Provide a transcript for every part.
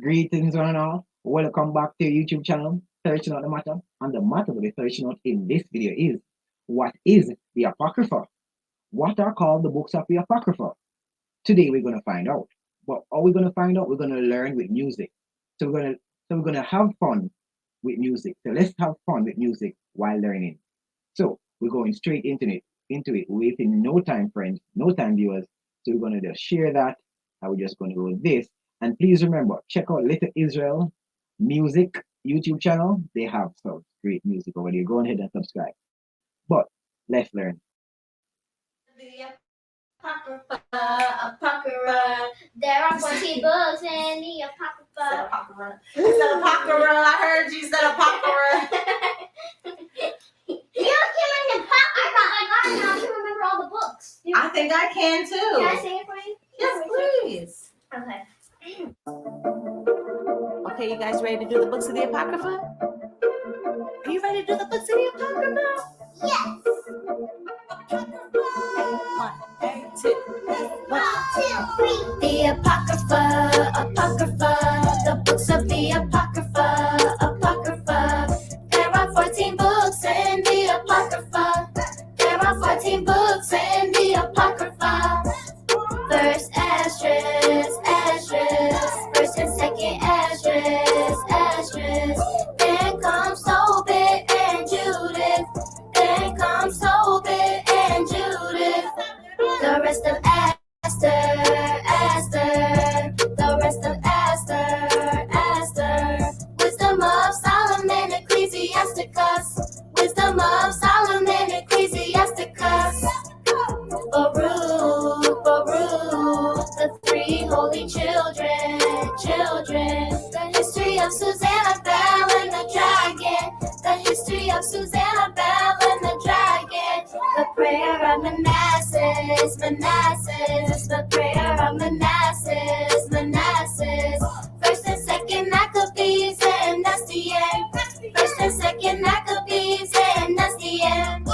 Greetings, one and all. Welcome back to your YouTube channel, Searching Out the Matter. And the matter we'll be searching out in this video is what is the Apocrypha? What are called the books of the Apocrypha? Today we're going to find out. But how we're going to find out? We're going to learn with music. So we're gonna have fun with music. So let's have fun with music while learning. So we're going straight into it, wasting no time, friends, no time, viewers. So we're going to just share that, and we're just going to go with this. And please remember, check out Little Israel Music YouTube channel. They have some great music over there. Go ahead and subscribe. But let's learn. The Apocrypha. There are 14 books in the Apocrypha. Said Apocrypha. I heard you said Apocrypha. You're killing him. I got it now. I can remember all the books. I think I can too. Can I sing it for you? Yes, please. Okay. Okay, you guys ready to do the books of the Apocrypha? Are you ready to do the books of the Apocrypha? Yes. One, two, The Apocrypha, the books of the Apocrypha. There are 14 books in the Apocrypha. There are 14 books in the Apocrypha. First Esdras, first and second Esdras. Then comes Tobit and Judith. Then comes Tobit and Judith. The rest of Esther. The rest of Esther. Wisdom of Solomon, Ecclesiasticus. Wisdom of Solomon, Ecclesiasticus. Baruch, the three holy children. The history of Susanna Bell and the dragon. The history of Susanna Bell and the dragon. The prayer of Manassas. The prayer of Manassas. First and second Maccabees and Nestian. First and second Maccabees and Nestian.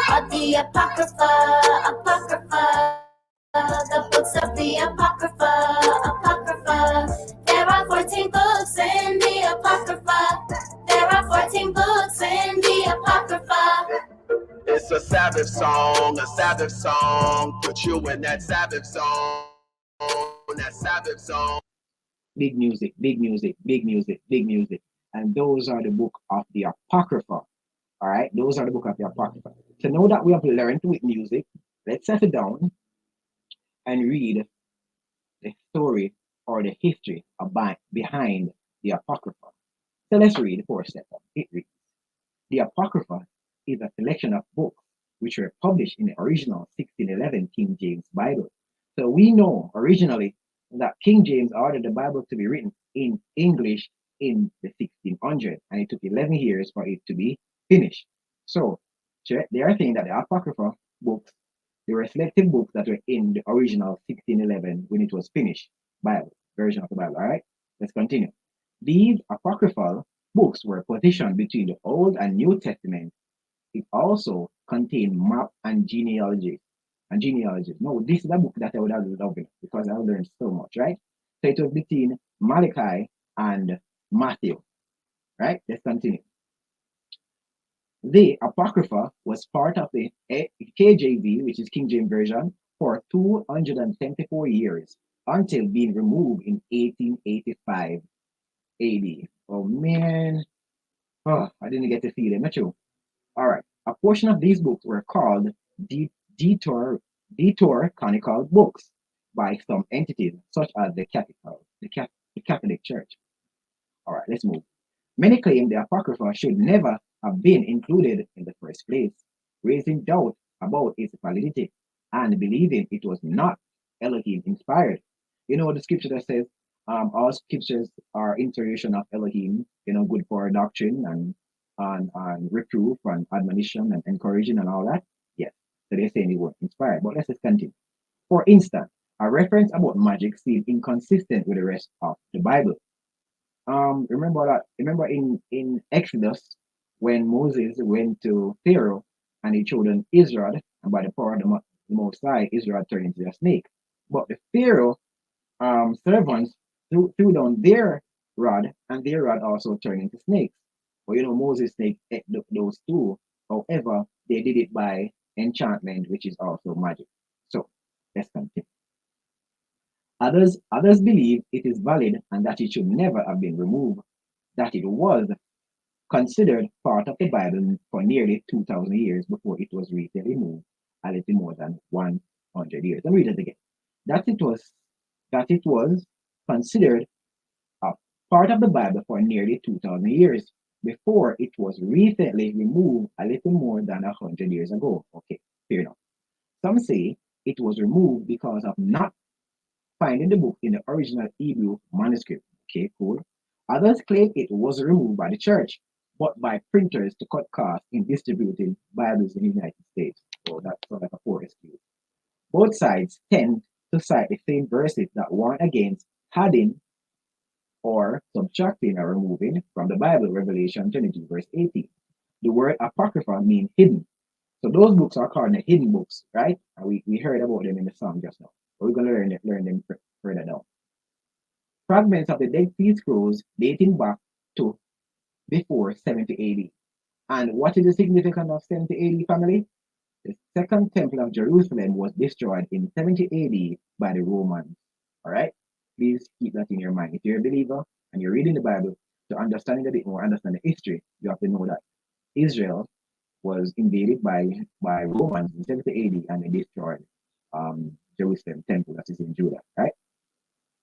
Of the Apocrypha. The books of the Apocrypha. There are 14 books in the Apocrypha. There are 14 books in the Apocrypha. It's a Sabbath song. Put you in that Sabbath song. Big music. And those are the book of the Apocrypha. All right, those are the book of the Apocrypha. So now that we have learned with music, let's settle down and read the story or the history behind the Apocrypha. So let's read the first step. It reads, the Apocrypha is a selection of books which were published in the original 1611 King James Bible. So we know originally that King James ordered the Bible to be written in English in the 1600s, and it took 11 years for it to be finished. So they are saying that the Apocrypha books, they were selected books that were in the original 1611 when it was finished Bible, version of the Bible. All right, let's continue. These apocryphal books were positioned between the Old and New Testament. It also contained map and genealogies. No, this is a book that I would have loved because I learned so much, right? So it was between Malachi and Matthew. Right? Let's continue. The Apocrypha was part of the KJV, which is King James Version, for 274 years until being removed in 1885 AD. Oh man, I didn't get to see them. Not true. All right. A portion of these books were called Detour canonical books by some entities, such as the Catholic Church. All right, let's move. Many claim the Apocrypha should never have been included in the first place, raising doubt about its validity and believing it was not Elohim inspired. You know the scripture that says all scriptures are inspiration of Elohim, good for doctrine and reproof and admonition and encouraging and all that. Yes, so they're saying it was inspired. But let's just continue. For instance, a reference about magic seems inconsistent with the rest of the Bible. Remember in Exodus when Moses went to Pharaoh and he showed him Israel, and by the power of the Most High, Israel turned into a snake. But the Pharaoh servants threw down their rod, and their rod also turned into snakes. But Moses' snake ate those two. However, they did it by enchantment, which is also magic. So let's continue. Others believe it is valid and that it should never have been removed, that it was considered part of the Bible for nearly 2,000 years before it was recently removed a little more than 100 years. Let me read it again. That it was considered a part of the Bible for nearly 2,000 years before it was recently removed a little more than 100 years ago. Okay, fair enough. Some say it was removed because of not finding the book in the original Hebrew manuscript. Okay, cool. Others claim it was removed by the church, but by printers to cut costs in distributing Bibles in the United States. So that's sort of like a poor excuse. Both sides tend to cite the same verses that warn against adding or subtracting or removing from the Bible, Revelation 22, verse 18. The word Apocrypha means hidden. So those books are called the hidden books, right? And we heard about them in the song just now. But we're going to learn them further down. Fragments of the Dead Sea Scrolls dating back to before 70 AD. And what is the significance of 70 AD, family? The Second Temple of Jerusalem was destroyed in 70 AD by the Romans. All right? Please keep that in your mind. If you're a believer and you're reading the Bible, to understand it a bit more, understand the history, you have to know that Israel was invaded by Romans in 70 AD and they destroyed Jerusalem temple that is in Judah, right?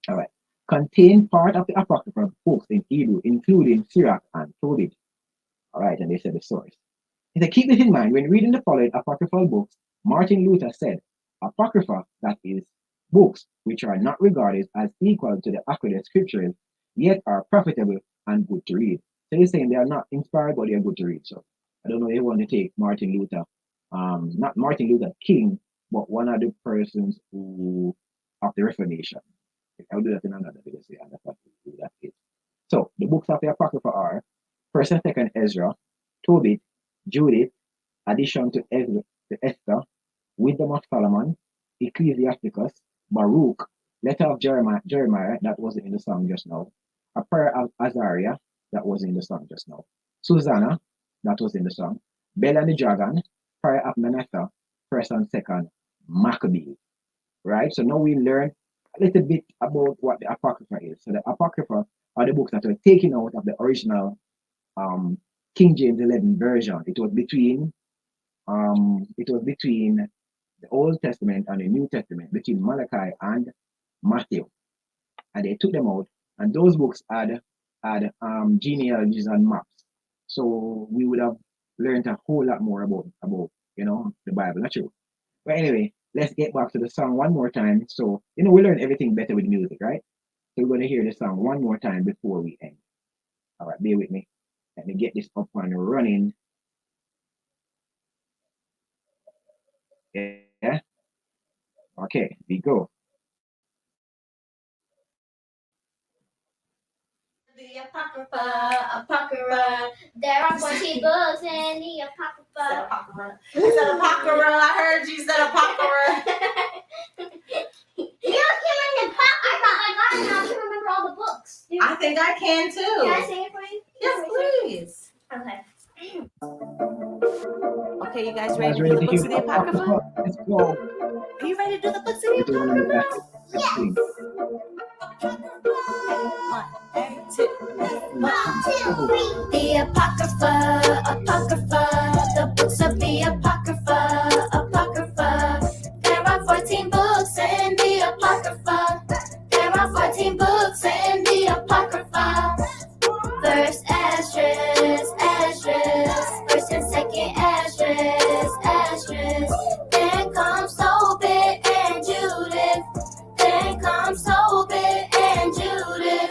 All right. Contain part of the Apocrypha books in Hebrew, including Sirach and Tobit. All right, and they said the source. And to keep this in mind, when reading the following apocryphal books, Martin Luther said, Apocrypha, that is, books which are not regarded as equal to the accurate scriptures, yet are profitable and good to read. So he's saying they are not inspired, but they are good to read. So I don't know if you want to take Martin Luther, not Martin Luther King, but one of the persons who of the Reformation. I'll do that in another video, so you understand who that is. So the books of the Apocrypha are First and Second Ezra, Tobit, Judith, addition to Esther, Wisdom of Solomon, Ecclesiasticus, Baruch, Letter of Jeremiah, that wasn't in the song just now, a prayer of Azariah, that was in the song just now, Susanna, that was in the song, Bel and the Dragon, prayer of Manasseh, First and Second Maccabees. Right? So now we learn a little bit about what the Apocrypha is. So the Apocrypha are the books that were taken out of the original King James 11 version. It was between the Old Testament and the New Testament, between Malachi and Matthew, and they took them out. And those books had genealogies and maps. So we would have learned a whole lot more about the Bible. Not true. But anyway, let's get back to the song one more time. So we learn everything better with music, right? So we're going to hear the song one more time before we end. All right, bear with me. Let me get this up and running. Yeah. Okay, we go. The Apocrypha. There are 14 books in the Apocrypha. You said Apocrypha. I heard you said Apocrypha. You're killing the Apocrypha. I got it now. I can remember all the books. I think I can too. Can I sing it for you? Yes, please. Okay. Okay, you guys ready to do the books of the Apocrypha? Let's go. Are you ready to do the books of the Apocrypha? Yes. 1, 2. 1, 2, 3. The Apocrypha, the books of the Apocrypha. There are 14 books in the Apocrypha. There are 14 books in the Apocrypha. First Esdras, First and Second Esdras. Then comes Tobit and Judith. Then comes Tobit and Judith.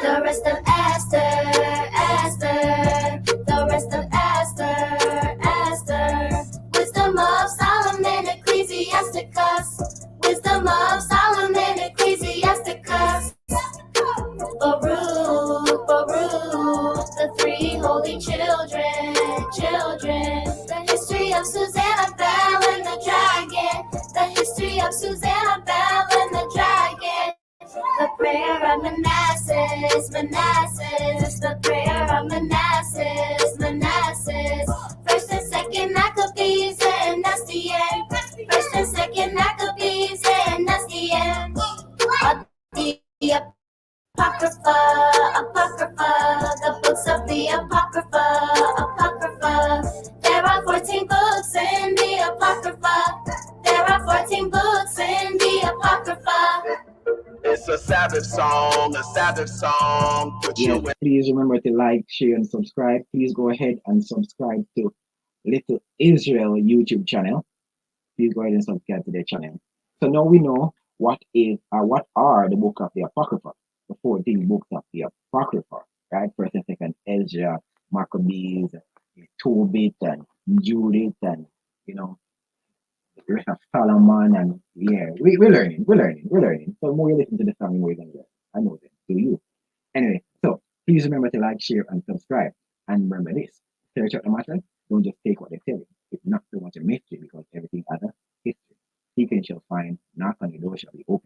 The rest of Esther. The rest of Esther. Wisdom of Solomon, Ecclesiasticus. Wisdom of Solomon, Ecclesiasticus. Baruch, the three holy children. The history of Susanna, Belle, and the dragon. The history of Susanna, Belle, and the dragon. The prayer of Manasseh, Manasseh. It's the prayer of Manasseh. First and second Maccabees, and that's the end. First and second Maccabees, and that's the end. Of the Apocrypha, the books of the Apocrypha. There are 14 books in the Apocrypha. There are 14 books in the Apocrypha. It's a Sabbath song. Put Yes, you in. please remember to like, share, and subscribe. Please go ahead and subscribe to Little Israel YouTube channel. Please go ahead and subscribe to their channel. So now we know what are the book of the Apocrypha, the 14 books of the Apocrypha, right? First and second Ezra, Maccabees, Tobit, and Judith, and you know, the rest of Solomon, and yeah, we're learning. So more you listen to the song, more you can learn. I know that. Do you? Anyway, so please remember to like, share, and subscribe. And remember this: search out the matter. Don't just take what they tell you. It's not so much a mystery because everything has a history. Seek and shall find, knock on the door shall be open.